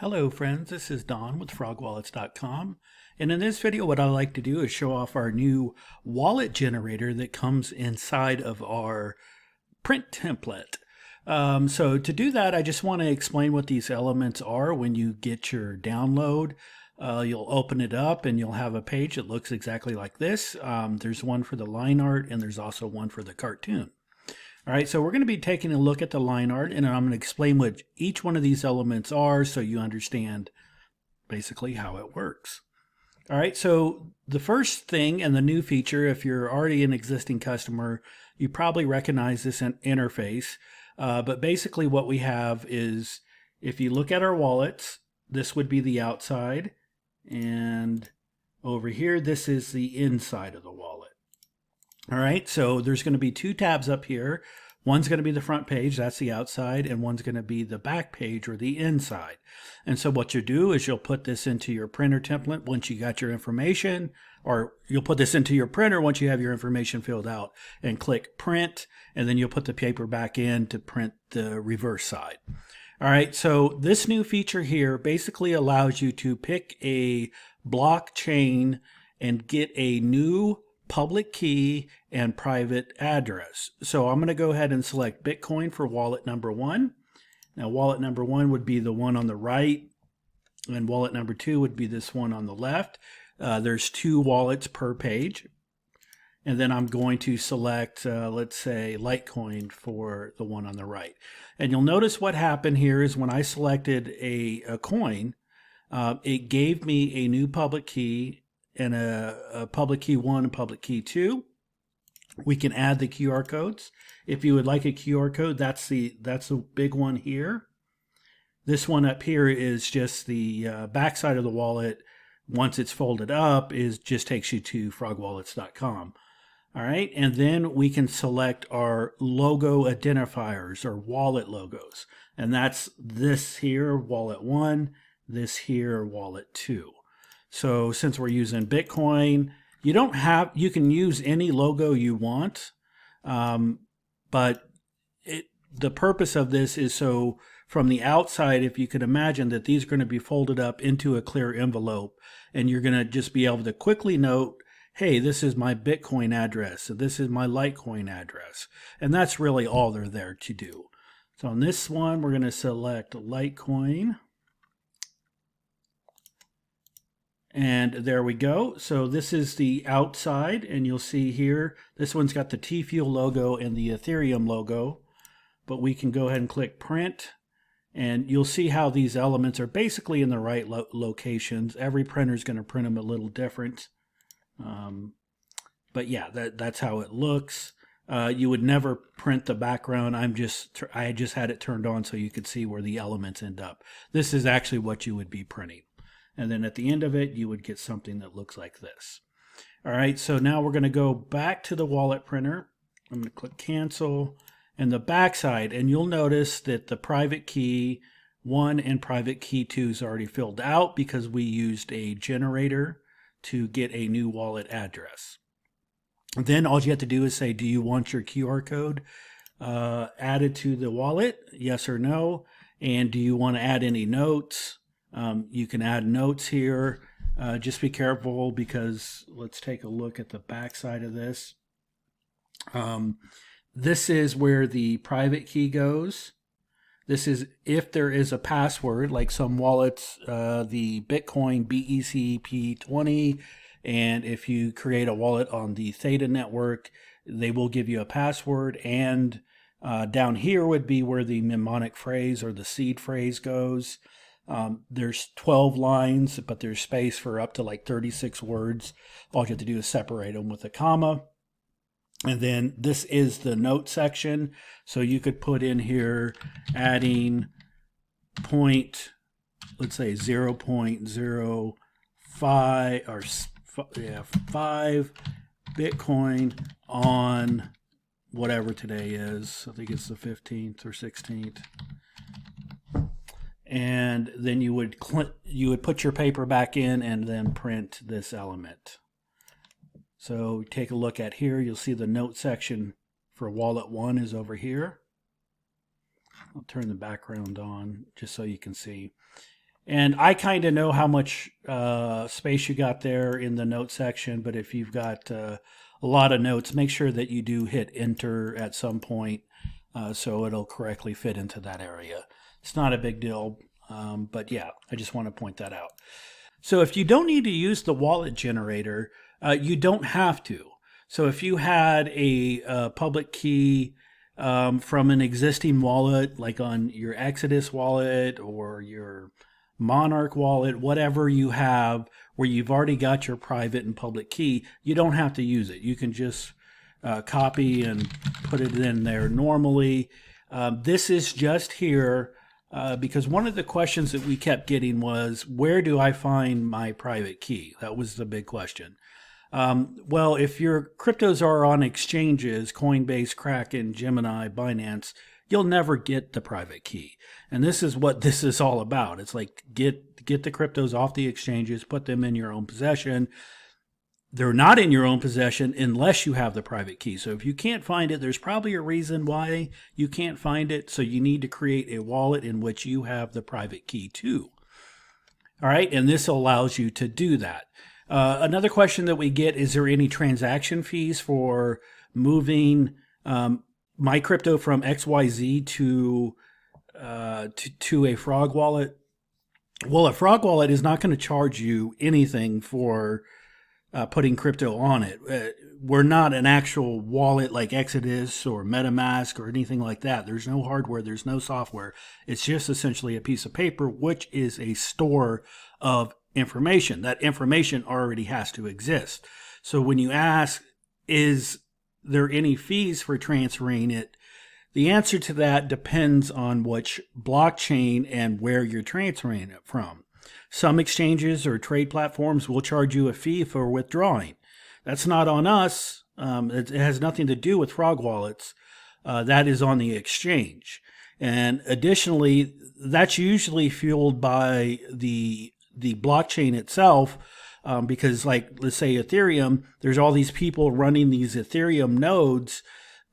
Hello friends, this is Don with frogwallets.com, and in this video what I like to do is show off our new wallet generator that comes inside of our print template. So to do that, I just want to explain what these elements are. When you get your download, you'll open it up and you'll have a page that looks exactly like this. There's one for the line art and there's also one for the cartoon. All right, so we're going to be taking a look at the line art, and I'm going to explain what each one of these elements are so you understand basically how it works. All right, so the first thing and the new feature, if you're already an existing customer, you probably recognize this interface. But basically what we have is, if you look at our wallets, this would be the outside, and over here, this is the inside of the wallet. All right, so there's going to be two tabs up here. One's going to be the front page, that's the outside, and one's going to be the back page or the inside. And so what you do is you'll put this into your printer template once you got your information, or you'll put this into your printer once you have your information filled out and click print, and then you'll put the paper back in to print the reverse side. All right, so this new feature here basically allows you to pick a blockchain and get a new public key and private address. So I'm going to go ahead and select Bitcoin for wallet number one. Now wallet number one would be the one on the right, and wallet number two would be this one on the left. There's two wallets per page. And then I'm going to select, let's say, Litecoin for the one on the right. And you'll notice what happened here is when I selected a coin, it gave me a new public key and a public key 1 and public key 2. We can add the QR codes. If you would like a QR code, that's the big one here. This one up here is just the back side of the wallet. Once it's folded up, just takes you to frogwallets.com. All right, and then we can select our logo identifiers or wallet logos. And that's this here, wallet 1, this here, wallet 2. So since we're using Bitcoin, you can use any logo you want, but the purpose of this is so from the outside, if you could imagine that these are going to be folded up into a clear envelope, and you're going to just be able to quickly note, hey, this is my Bitcoin address, this is my Litecoin address, and that's really all they're there to do. So on this one, we're going to select Litecoin. And there we go. So this is the outside, and you'll see here, this one's got the T-Fuel logo and the Ethereum logo, but we can go ahead and click print, and you'll see how these elements are basically in the right locations. Every printer is going to print them a little different. But yeah, that's how it looks. You would never print the background. I just had it turned on so you could see where the elements end up. This is actually what you would be printing. And then at the end of it, you would get something that looks like this. All right, so now we're going to go back to the wallet printer. I'm going to click cancel, and the back side, and you'll notice that the private key 1 and private key 2 is already filled out because we used a generator to get a new wallet address. Then all you have to do is say, do you want your QR code added to the wallet? Yes or no. And do you want to add any notes? You can add notes here. Just be careful because let's take a look at the back side of this. This is where the private key goes. This is if there is a password, like some wallets, the Bitcoin BECP20, and if you create a wallet on the Theta network, they will give you a password. And down here would be where the mnemonic phrase or the seed phrase goes. There's 12 lines, but there's space for up to like 36 words. All you have to do is separate them with a comma. And then this is the note section. So you could put in here adding let's say 0.05 or 5 Bitcoin on whatever today is. I think it's the 15th or 16th. And then you would put your paper back in and then print this element. So take a look at here. You'll see the note section for wallet 1 is over here. I'll turn the background on just so you can see. And I kind of know how much space you got there in the note section, but if you've got a lot of notes, make sure that you do hit enter at some point so it'll correctly fit into that area. It's not a big deal, but yeah, I just want to point that out. So if you don't need to use the wallet generator, you don't have to. So if you had a public key from an existing wallet, like on your Exodus wallet or your Monarch wallet, whatever you have where you've already got your private and public key, you don't have to use it. You can just copy and put it in there normally. This is just here because one of the questions that we kept getting was, where do I find my private key? That was the big question. Well, if your cryptos are on exchanges, Coinbase, Kraken, Gemini, Binance, you'll never get the private key. And this is what this is all about. It's like get the cryptos off the exchanges, put them in your own possession. They're not in your own possession unless you have the private key. So if you can't find it, there's probably a reason why you can't find it. So you need to create a wallet in which you have the private key too. All right, and this allows you to do that. Another question that we get, is there any transaction fees for moving my crypto from XYZ to a Frog wallet? Well, a Frog wallet is not going to charge you anything for putting crypto on it. We're not an actual wallet like Exodus or MetaMask or anything like that. There's no hardware, there's no software. It's just essentially a piece of paper, which is a store of information. That information already has to exist. So when you ask, is there any fees for transferring it? The answer to that depends on which blockchain and where you're transferring it from. Some exchanges or trade platforms will charge you a fee for withdrawing. That's not on us. It has nothing to do with Frog wallets. That is on the exchange. And additionally, that's usually fueled by the blockchain itself, because like, let's say Ethereum, there's all these people running these Ethereum nodes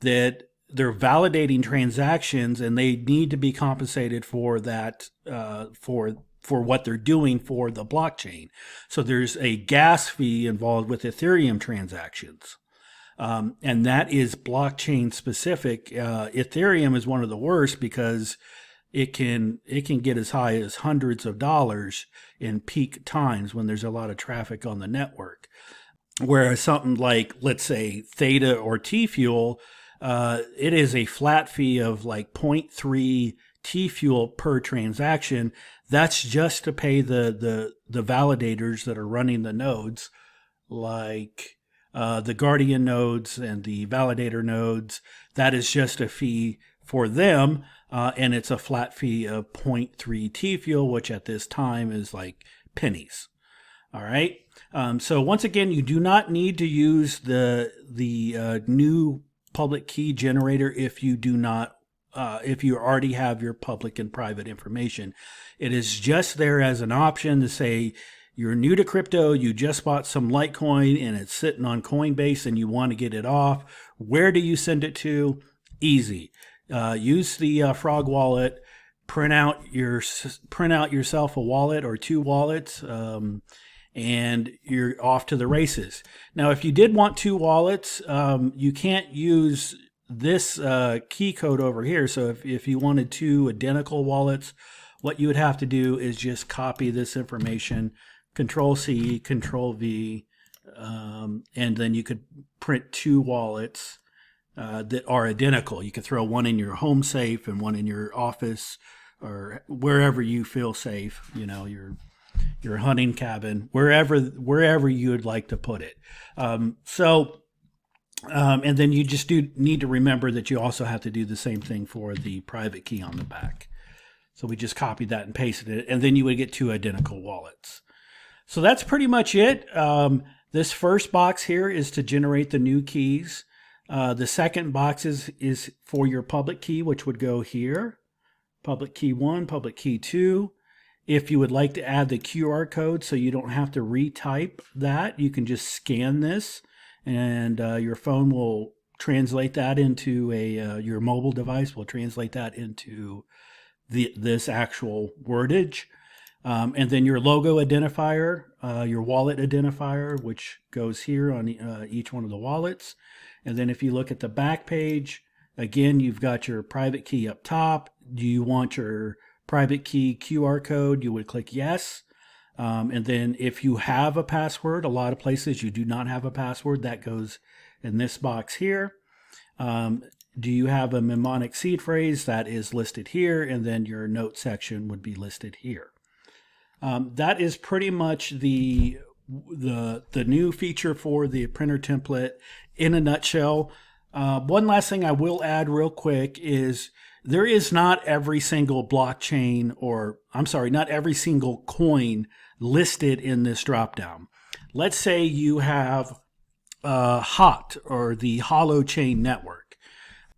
that they're validating transactions, and they need to be compensated for that, for what they're doing for the blockchain. So there's a gas fee involved with Ethereum transactions. And that is blockchain specific. Ethereum is one of the worst because it can get as high as hundreds of dollars in peak times when there's a lot of traffic on the network. Whereas something like, let's say, Theta or T-Fuel, it is a flat fee of like 0.3 T-Fuel per transaction. That's just to pay the validators that are running the nodes, like the Guardian nodes and the validator nodes. That is just a fee for them, and it's a flat fee of 0.3 T-Fuel, which at this time is like pennies. All right. So once again, you do not need to use the new public key generator if you do not. If you already have your public and private information. It is just there as an option to say you're new to crypto, you just bought some Litecoin and it's sitting on Coinbase and you want to get it off. Where do you send it to? Easy. Use the Frog wallet, print out yourself a wallet or two wallets, and you're off to the races. Now, if you did want two wallets, you can't use this key code over here. So if you wanted two identical wallets, what you would have to do is just copy this information, Control C, Control V, and then you could print two wallets that are identical. You could throw one in your home safe and one in your office or wherever you feel safe, you know, your hunting cabin, wherever you would like to put it. And then you just do need to remember that you also have to do the same thing for the private key on the back. So we just copied that and pasted it, and then you would get two identical wallets. So that's pretty much it. This first box here is to generate the new keys. The second box is for your public key, which would go here. Public key 1, public key 2. If you would like to add the QR code so you don't have to retype that, you can just scan this, and your phone will translate that into your mobile device will translate that into this actual wordage. And then your logo identifier, your wallet identifier, which goes here on each one of the wallets. And then if you look at the back page, again, you've got your private key up top. Do you want your private key QR code? You would click yes. And then if you have a password, a lot of places you do not have a password, that goes in this box here. Do you have a mnemonic seed phrase? That is listed here, and then your note section would be listed here. That is pretty much the new feature for the printer template in a nutshell. One last thing I will add real quick is there is not every single blockchain, or I'm sorry, not every single coin listed in this dropdown. Let's say you have HOT, or the Holochain Network.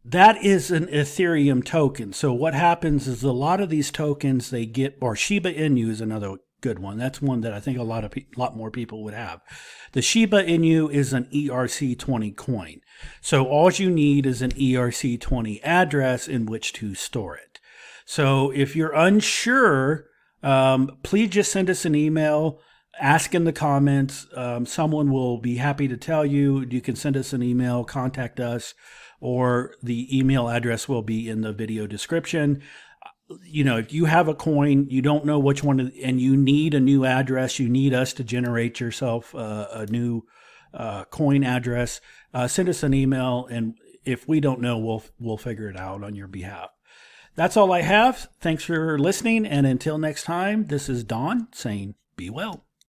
That is an Ethereum token. So what happens is a lot of these tokens they get, or Shiba Inu is another good one. That's one that I think a lot more people would have. The Shiba Inu is an ERC20 coin. So all you need is an ERC20 address in which to store it. So if you're unsure, please just send us an email. Ask in the comments. Someone will be happy to tell you. You can send us an email, contact us, or the email address will be in the video description. If you have a coin, you don't know which one, and you need a new address, you need us to generate yourself a new coin address, send us an email, and if we don't know, we'll figure it out on your behalf. That's all I have. Thanks for listening, and until next time, this is Don saying, be well.